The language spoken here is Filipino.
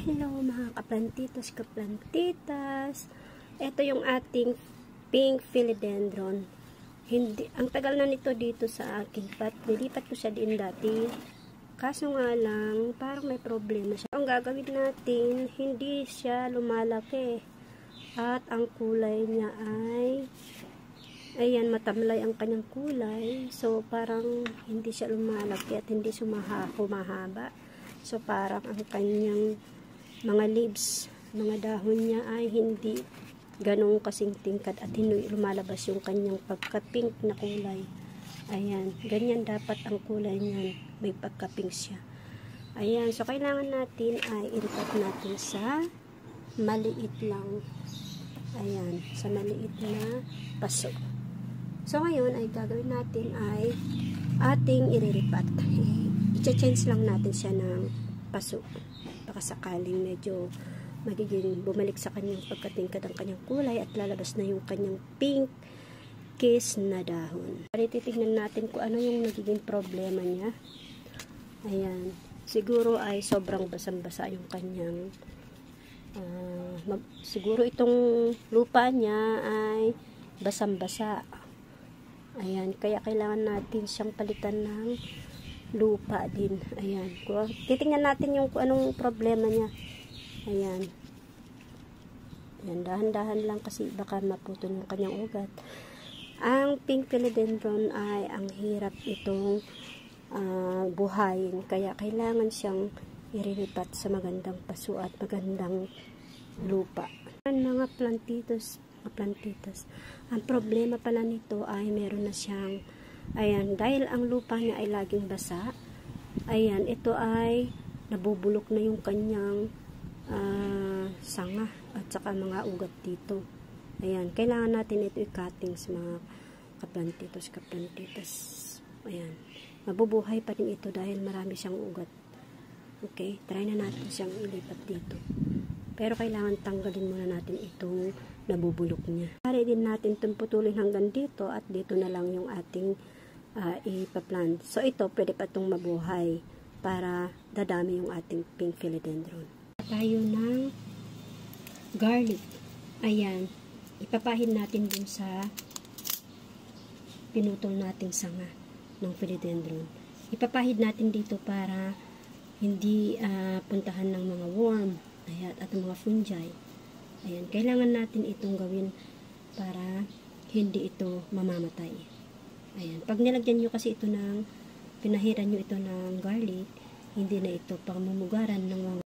Hello mga kaplantitas. Ito yung ating pink philodendron. Ang tagal na nito dito sa aking pot. Nilipat ko siya din dati. Kaso nga lang, parang may problema siya. Ang gagawin natin, hindi siya lumalaki. At ang kulay niya ay, ayan, matamlay ang kanyang kulay. So, parang hindi siya lumalaki at hindi humahaba. So, parang ang kanyang mga leaves, mga dahon niya ay hindi ganong kasing tingkad at hindi lumalabas yung kanyang pagka-pink na kulay. Ayan, ganyan dapat ang kulay niyan. May pagka-pink siya. Ayan, so kailangan natin ay ilipat natin sa maliit lang. Ayan, sa maliit na paso. So, ngayon ay gagawin natin ay ating iriripat. I-change lang natin siya ng paso. Baka sakaling medyo magiging bumalik sa kanyang pagkatingkad ang kanyang kulay at lalabas na yung kanyang pink kiss na dahon. Titignan natin kung ano yung nagiging problema niya. Ayan. Siguro ay sobrang basang-basa yung kanyang siguro itong lupa niya ay basang-basa. Ayan. Kaya kailangan natin siyang palitan ng lupa din. Ayan. Titingnan natin yung anong problema niya. Ayan. Ayan. Dahan-dahan lang kasi baka maputol yung kanyang ugat. Ang pink philodendron ay ang hirap itong buhayin. Kaya kailangan siyang irilipat sa magandang paso at magandang lupa. Mga plantitos. Ang problema pala nito ay meron na siyang ayan, dahil ang lupa niya ay laging basa, ayan, ito ay nabubulok na yung kanyang sanga at saka mga ugat dito. Ayan, kailangan natin ito i-cutting sa mga kaplantitos. Ayan, mabubuhay pa rin ito dahil marami siyang ugat. Okay, try na natin siyang ilipat dito. Pero kailangan tanggalin muna natin itong nabubulok niya. Pare din natin itong putulin hanggang dito at dito na lang yung ating ipaplant. So, ito, pwede pa itong mabuhay para dadami yung ating pink philodendron. Tayo ng garlic. Ayan. Ipapahid natin dun sa pinutol nating sanga ng philodendron. Ipapahid natin dito para hindi puntahan ng mga worm. Ayan. At mga fungi. Ayan. Kailangan natin itong gawin para hindi ito mamamatay. Ayan. Pag nilagyan nyo kasi ito ng, pinahiran nyo ito ng garlic, hindi na ito pamumugaran ng mga